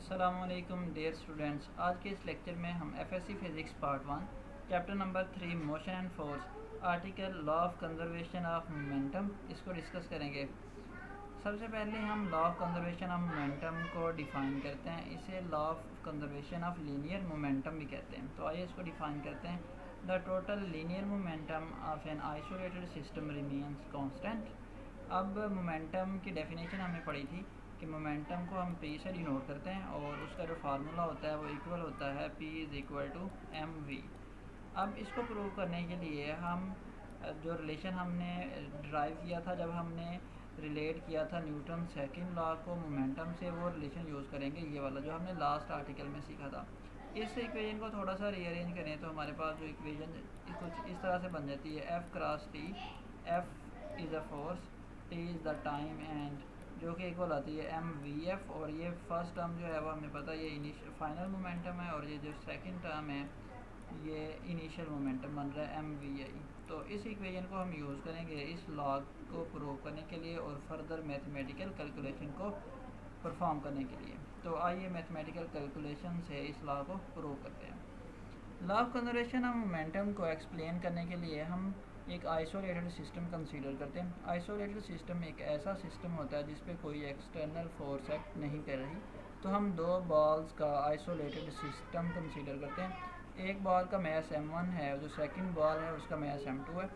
अस्सलामुअलैकुम dear students. आज के इस लेक्चर में हम FSc physics part 1 chapter number 3 motion and force article law of conservation of momentum इसको डिस्कस करेंगे। सबसे पहले हम law of conservation of momentum को डिफ़ाइन करते हैं। इसे law of conservation of linear momentum भी कहते हैं। तो आइए इसको डिफ़ाइन करते हैं। The total linear momentum of an isolated system remains constant. अब मोमेंटम की डेफिनेशन हमें पढ़ी थी कि मोमेंटम को हम पी से डिनोट करते हैं और उसका जो फार्मूला होता है वो इक्वल होता है P is equal to M V. अब इसको प्रूव करने के लिए हम जो रिलेशन हमने ड्राइव किया था, जब हमने रिलेट किया था न्यूटन सेकंड लॉ को मोमेंटम से, वो रिलेशन यूज़ करेंगे, ये वाला जो हमने लास्ट आर्टिकल में सीखा था। इस इक्वेशन को थोड़ा सा रीअरेंज करें तो हमारे पास जो इक्वेशन कुछ इस तरह से बन जाती है, F cross T, F is a force, T is the time and जो कि इक्वल आती है एम वी एफ। और ये फर्स्ट टर्म जो है वो हमें पता है ये इनिशियल फाइनल मोमेंटम है और ये जो सेकंड टर्म है ये इनिशियल मोमेंटम बन रहा है एम वी आई। तो इस इक्वेशन को हम यूज़ करेंगे इस लॉ को प्रूव करने के लिए और फर्दर मैथमेटिकल कैलकुलेशन को परफॉर्म करने के लिए। तो आइए मैथमेटिकल कैलकुलेशन से इस लॉ को प्रूव करते हैं। Law of conservation of momentum को एक्सप्लेन करने के लिए हम एक आइसोलेटेड सिस्टम कंसीडर करते हैं। आइसोलेटेड सिस्टम एक ऐसा सिस्टम होता है जिस पे कोई एक्सटर्नल फोर्स एक्ट नहीं कर रही। तो हम दो बॉल्स का आइसोलेटेड सिस्टम कंसीडर करते हैं। एक बॉल का मैस m1 है, जो सेकंड बॉल है उसका मैस m2 है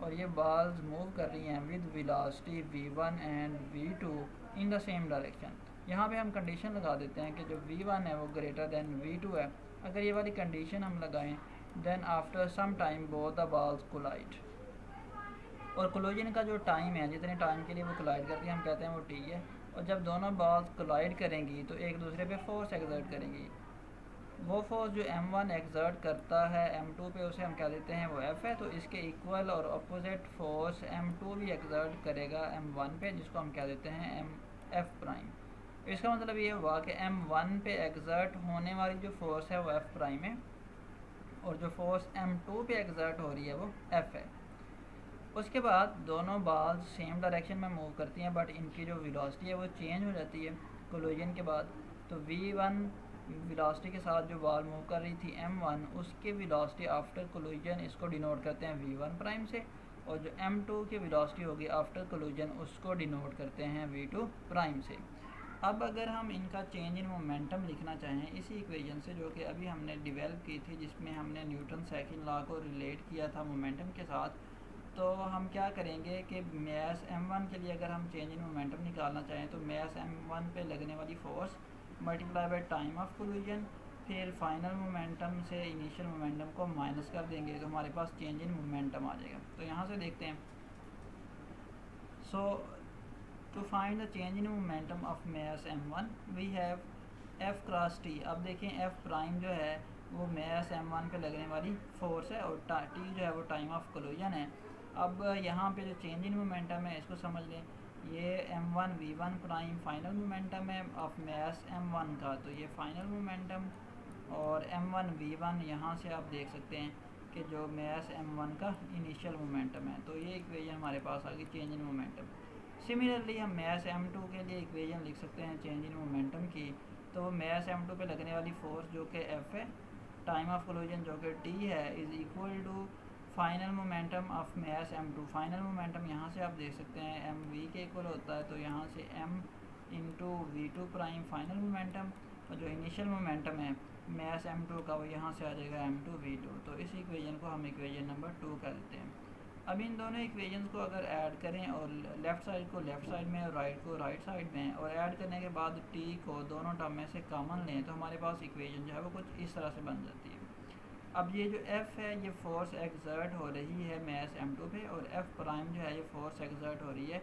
और ये बॉल्स मूव कर रही हैं with velocity v1 and v2 in the same direction. यहाँ पे हम कंडीशन लगा देते हैं कि जो v1 है वो ग्रेटर देन v2 है। अगर ये वाली कंडीशन हम लगाएं then after some time both the balls collide. और कोलिजन का जो टाइम है, जितने टाइम के लिए वो कोलाइड करती है, हम कहते हैं वो टी है। और जब दोनों बॉल्स कोलाइड करेंगी तो एक दूसरे पे फोर्स एक्सर्ट करेंगी। वो फोर्स जो m1 एक्सर्ट करता है m2 पे, उसे हम कह देते हैं वो f है। तो इसके इक्वल और अपोजिट फोर्स m2 भी एक्सर्ट करेगा m1 पे, जिसको हम कह देते हैं f प्राइम। इसका मतलब ये हुआ कि m1 पे एक्सर्ट होने वाली जो फोर्स है वो f प्राइम है और जो फोर्स m2 पे एक्सर्ट हो रही है वो f है। उसके बाद दोनों बॉल्स सेम डायरेक्शन में मूव करती हैं, बट इनकी जो वेलोसिटी है वो चेंज हो जाती है कोलिजन के बाद। तो v1 वेलोसिटी के साथ जो बॉल मूव कर रही थी m1, उसके वेलोसिटी आफ्टर कोलिजन इसको डिनोट करते हैं v1 प्राइम से, और जो m2 की वेलोसिटी होगी आफ्टर कोलिजन उसको डिनोट करते हैं v2 प्राइम से। अब अगर हम इनका चेंज इन मोमेंटम लिखना चाहें इसी इक्वेशन से, जो कि अभी हमने डेवलप की थी, जिसमें हमने न्यूटन सेकंड लॉ को रिलेट किया था मोमेंटम के साथ, तो हम क्या करेंगे कि मैस m1 के लिए अगर हम चेंज इन मोमेंटम निकालना चाहें तो मैस m1 पे लगने वाली force multiply by time of collision, फिर फाइनल मोमेंटम से इनिशियल मोमेंटम को माइनस कर देंगे तो हमारे पास चेंज इन मोमेंटम आ जाएगा। तो यहाँ से देखते हैं। So to find the change in momentum of mass m1 we have f cross t। अब देखें f प्राइम जो है वो मैस m1 पे लगने वाली फोर्स है और t जो है वो टाइम ऑफ कोलिजन है। अब यहाँ पे जो चेंज इन मोमेंटम है इसको समझ लें। ये m1 v1 prime final momentum है ऑफ मैस m1 का, तो ये फाइनल मोमेंटम, और m1 v1 यहाँ से आप देख सकते हैं कि जो मैस m1 का इनिशियल मोमेंटम है। तो ये इक्वेशन हमारे पास आ गई चेंज इन मोमेंटम। सिमिलरली हम मैस m2 के लिए इक्वेशन लिख सकते हैं चेंज इन मोमेंटम की। तो वो मैस m2 पे लगने वाली फोर्स जो कि f है, टाइम ऑफ कोलिजन जो कि t है, is equal to final momentum of mass m2। Final momentum यहाँ से आप देख सकते हैं mv के इक्वल होता है, तो यहाँ से m into v2 prime final momentum, और जो इनिशियल मोमेंटम है मैस m2 का वो यहाँ से आ जाएगा m2 v2। तो इस इक्वेशन को हम इक्वेशन नंबर 2 कह देते हैं। अब इन दोनों इक्वेशंस को अगर ऐड करें और लेफ़्ट साइड को लेफ़्ट साइड में और राइट को राइट साइड में, और ऐड करने के बाद t को दोनों टर्म में से कॉमन लें, तो हमारे पास इक्वेशन जो है वो कुछ इस तरह से बन जाती है। अब ये जो f है ये फोर्स एक्सर्ट हो रही है मैस m2 पे, और f प्राइम जो है ये फोर्स एक्सर्ट हो रही है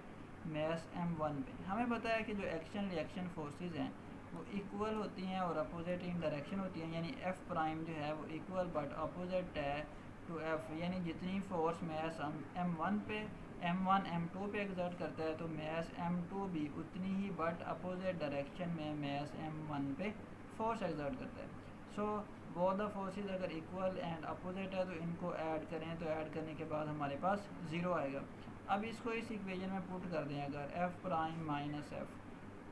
मैस m1 पे। हमें पता है कि जो एक्शन रिएक्शन फोर्सेस हैं वो इक्वल होती हैं और अपोजिट इन डायरेक्शन होती हैं, यानी f प्राइम जो है वो इक्वल बट अपोजिट है टू f। यानी जितनी फोर्स मैस m1 पे m1 m2 पे एक्सर्ट करता है, तो मैस m2 भी उतनी ही बट अपोजिट डायरेक्शन में मैस m1 पे फोर्स एक्सर्ट करता है। सो बोथ द फोर्सेस अगर इक्वल एंड अपोजिट है तो इनको ऐड करें, तो ऐड करने के बाद हमारे पास ज़ीरो आएगा। अब इसको इस इक्वेशन में पुट कर दें, अगर f प्राइम माइनस f,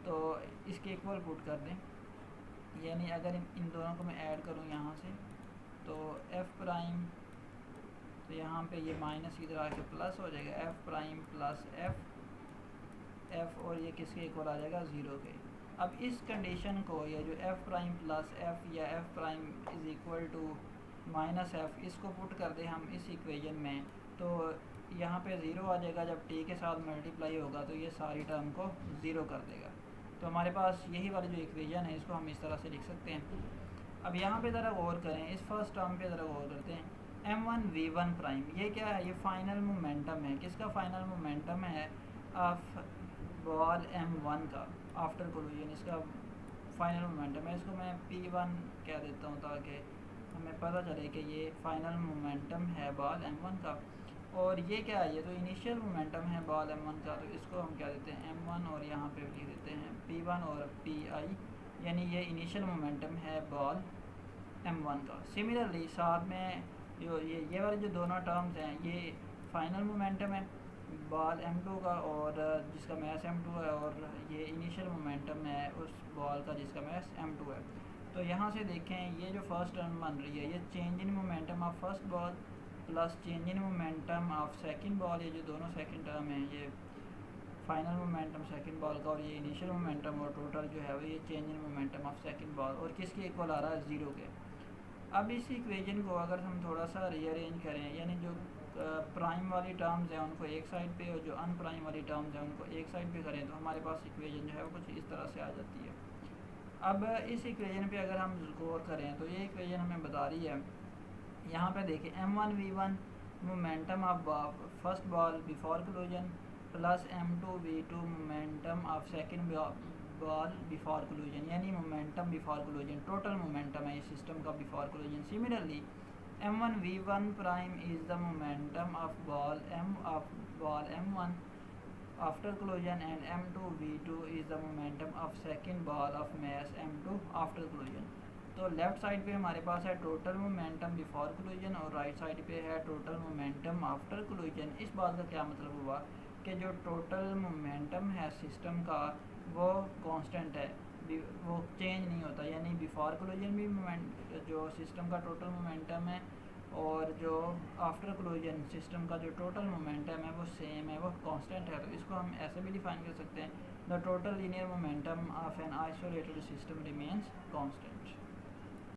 तो इसके इक्वल पुट कर दें यानी अगर इन दोनों को मैं ऐड करूँ यहाँ से तो एफ़ प्राइम, तो यहाँ पे ये माइनस की तरह आके प्लस हो जाएगा, एफ़ प्राइम प्लस एफ़ और ये किसके इक्वल आ जाएगा 0 के। अब इस कंडीशन को, ये जो एफ़ प्राइम प्लस एफ़ या F prime is equal to minus F, इसको पुट कर दें हम इस इक्वेशन में, तो यहाँ पे 0 आ जाएगा। जब टी के साथ मल्टीप्लाई होगा तो ये सारी टर्म को 0 कर देगा। तो हमारे पास यही वाली जो इक्वेशन है इसको हम इस तरह से लिख सकते हैं। अब यहाँ पे ज़रा गौर करें, इस फर्स्ट टर्म पे ज़रा गौर करते हैं। m1v1 प्राइम ये क्या है? ये फाइनल मोमेंटम है। किसका फाइनल मोमेंटम है? ऑफ बॉल m1 का आफ्टर कोलिजन, इसका फाइनल मोमेंटम है। इसको मैं p1 कह देता हूँ ताकि हमें पता चले कि ये फाइनल मोमेंटम है बॉल m1 का। और ये क्या है? ये तो इनिशियल मोमेंटम है बॉल m1 का, तो इसको हम क्या देते हैं m1 और यहाँ पे लिख देते हैं p1 और pi, यानी ये इनिशियल मोमेंटम है बॉल m1 का। सिमिलरली साथ में जो ये वाले जो दोनों टर्म्स हैं ये फाइनल मोमेंटम है बॉल m2 का, और जिसका मैस m2 है, और ये इनिशियल मोमेंटम है उस बॉल का जिसका मैस m2 है। तो यहाँ से देखें ये जो फर्स्ट टर्म बन रही है ये change in momentum of first ball plus change in momentum of second ball, ये जो दोनों सेकंड टर्म हैं ये फाइनल मोमेंटम सेकंड बॉल का, और ये इनिशियल मोमेंटम और टोटल जो है वो ये change in momentum of second ball, और किसके इक्वल आ रहा है 0 के। अब इस इक्वेशन को अगर हम थोड़ा सा रीअरेंज करें, यानी जो प्राइम वाली टर्म्स हैं उनको एक साइड पे और जो अनप्राइम वाली टर्म्स हैं उनको एक साइड पे करें, तो हमारे पास इक्वेशन जो है वो कुछ इस तरह से आ जाती है। अब इस इक्वेशन पे अगर हम गौर करें तो ये इक्वेशन हमें बता रही है, यहाँ पे देखें m1v1 momentum of first ball before collision plus m2v2 momentum of second ball before collision, यानी momentum before collision total momentum है इस सिस्टम का before collision. Similarly m1v1 prime is the momentum of ball m1 after collision, and m2v2 is the momentum of second ball of mass m2 after collision। तो left side पे हमारे पास है total momentum before collision और right side पे है total momentum after collision. इस बात का क्या मतलब हुआ कि जो टोटल मोमेंटम है सिस्टम का वो कांस्टेंट है, वो चेंज नहीं होता, यानी बिफोर कोलिजन भी मोमेंट जो सिस्टम का टोटल मोमेंटम है और जो आफ्टर क्लोजन सिस्टम का जो टोटल मोमेंटम है वो सेम है, वो कांस्टेंट है। तो इसको हम ऐसे भी डिफाइन कर सकते हैं, the total linear momentum of an isolated system remains constant.